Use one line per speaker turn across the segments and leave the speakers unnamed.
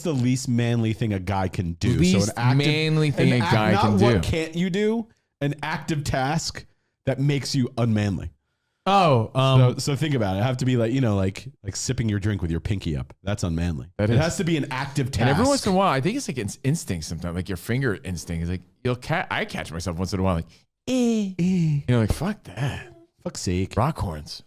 the least manly thing a guy can do?
Least manly thing a guy can do.
What can't you do? An active task that makes you unmanly.
Oh,
so think about it. It have to be like, like sipping your drink with your pinky up. That's unmanly. It has to be an active task.
And every once in a while, I think it's like it's instinct sometimes, like your finger instinct is like, I catch myself once in a while like, like, fuck that.
Fuck's sake.
Rock horns.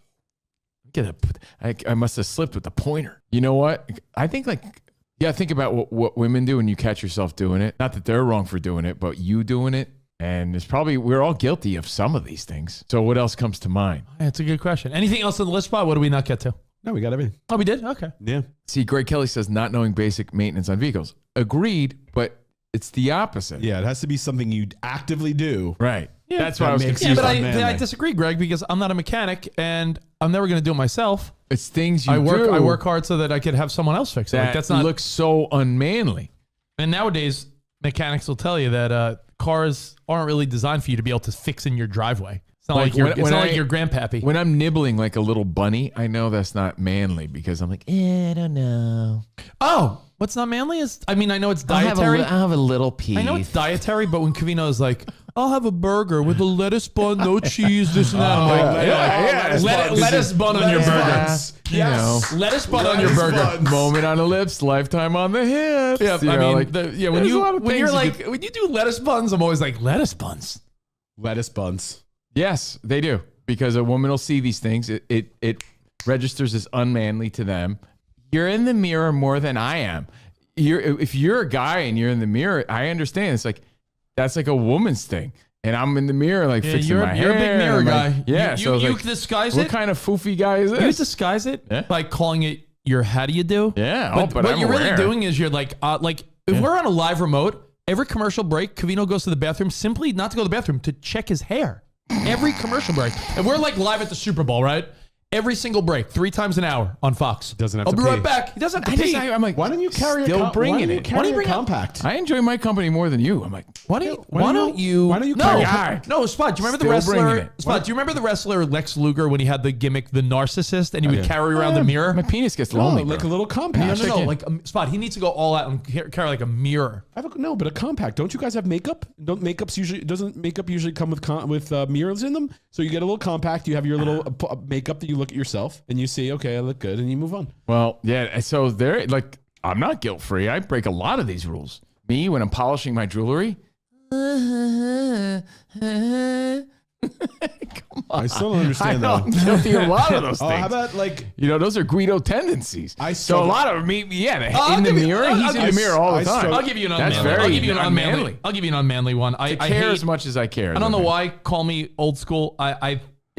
I must have slipped with the pointer. You know what? I think think about what women do when you catch yourself doing it. Not that they're wrong for doing it, but you doing it. And we're all guilty of some of these things. So what else comes to mind?
That's a good question. Anything else on the list, Spot? What did we not get to?
No, we got everything.
Oh, we did? Okay.
Yeah.
See, Greg Kelly says not knowing basic maintenance on vehicles. Agreed, but it's the opposite.
Yeah, it has to be something you actively do.
Right.
Yeah,
that's why I was confused.
Yeah, but I disagree, Greg, because I'm not a mechanic and I'm never going to do it myself.
It's things I
work hard so that I could have someone else fix it.
That looks so unmanly.
And nowadays, mechanics will tell you that cars aren't really designed for you to be able to fix in your driveway. It's not like your grandpappy.
When I'm nibbling like a little bunny, I know that's not manly because I'm like, I don't know.
Oh, what's not manly is, I know it's dietary.
I'll have a little piece.
I know it's dietary, but when Covino is like, I'll have a burger with a lettuce bun, no cheese, this and that. I'm like, lettuce bun on your burger.
Yes.
Lettuce bun on your burger.
Moment on the lips, lifetime on the hips.
Yeah, when you do lettuce buns, I'm always like, lettuce buns.
Lettuce buns.
Yes, they do. Because a woman will see these things. It registers as unmanly to them. You're in the mirror more than I am. If you're a guy and you're in the mirror, I understand. It's like, that's like a woman's thing. And I'm in the mirror fixing my hair.
You're a big mirror guy.
Yeah.
You disguise it.
What kind of foofy guy is this?
You disguise it by calling it your how do you do?
Yeah.
But what you're really doing is you're like if we're on a live remote, every commercial break, Covino goes to the bathroom simply not to go to the bathroom, to check his hair. Every commercial break. And we're like live at the Super Bowl, right? Every single break, 3 times an hour on Fox.
Doesn't have
I'll
to
be
pee.
right back. He doesn't have to pee.
I'm like,
why don't you carry
still bringing it?
Why don't you carry a compact?
I enjoy my company more than you. I'm like,
why don't you
carry?
No, Spot, do you remember the wrestler? Spot, do you remember the wrestler Lex Luger when he had the gimmick, the narcissist, and he would carry around the mirror?
My penis gets lonely.
Like a little compact.
No, like Spot, he needs to go all out and carry like a mirror.
But a compact. Don't you guys have makeup? Doesn't makeup usually come with mirrors in them? So you get a little compact. You have your little makeup that you look at yourself and you see, okay, I look good, and you move on.
Well, yeah. So I'm not guilt free. I break a lot of these rules. Me, when I'm polishing my jewelry. Come on.
I still don't understand that.
I'm guilty of a lot of those things.
How about
those are Guido tendencies. So a lot of me, in the mirror, he's in the mirror all the time.
I'll give you an unmanly. I'll give you an unmanly one. I
care as much as I care.
I don't know why. Call me old school.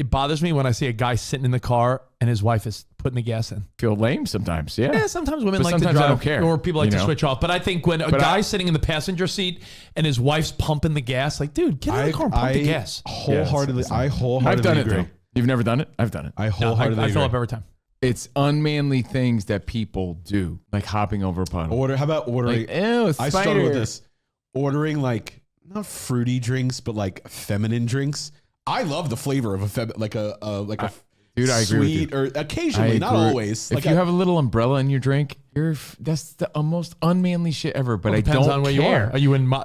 It bothers me when I see a guy sitting in the car and his wife is putting the gas in.
Feel lame sometimes, yeah.
Yeah, sometimes women like to drive.
I don't care.
Or people like to switch off. But I think when a guy's sitting in the passenger seat and his wife's pumping the gas, like, dude, get in the car and pump the gas.
Wholeheartedly
I've done
agree.
it, though. You've never done it? I've done it.
I wholeheartedly
I fill up every time.
It's unmanly things that people do, like hopping over a puddle.
How about ordering? I struggle with this. Ordering not fruity drinks, but feminine drinks. I love the flavor of a
dude, I agree with you.
Sweet, or occasionally, not always.
If you have a little umbrella in your drink, that's the most unmanly shit ever. But I don't
on where
care.
You are.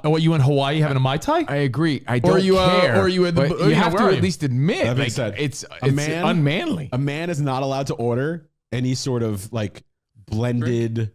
Are you in Hawaii having a Mai Tai?
I agree. I don't care.
Or are you at the?
You have to at least admit, it's unmanly.
A man is not allowed to order any sort of blended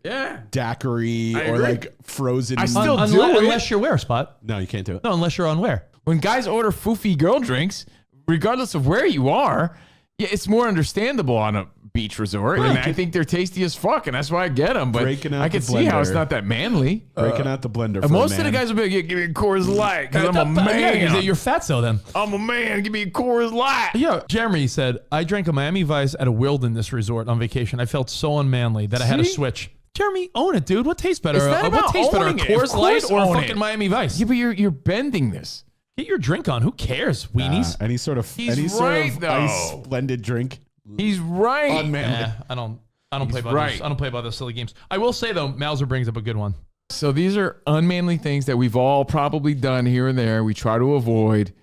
daiquiri or frozen.
I still do it.
Unless you're where, Spot.
No, you can't do it.
No, unless you're on where.
When guys order foofy girl drinks, regardless of where you are, it's more understandable on a beach resort. Right. And I think they're tasty as fuck, and that's why I get them. But I can see how it's not that manly.
Breaking out the blender. For
most of the guys will be like, give me a Coors Light, because I'm a man.
You're fat, so then.
I'm a man. Give me a Coors Light.
Yeah, Jeremy said, I drank a Miami Vice at a wilderness resort on vacation. I felt so unmanly that I had to switch. Jeremy, own it, dude. What tastes better? What tastes better, a Coors Light or a fucking Miami Vice?
Yeah, but you're bending this.
Get your drink on. Who cares? Weenies.
Any sort of ice blended drink.
He's right.
Unmanly.
I don't play by those. I don't play by those silly games. I will say though, Mauser brings up a good one.
So these are unmanly things that we've all probably done here and there. We try to avoid.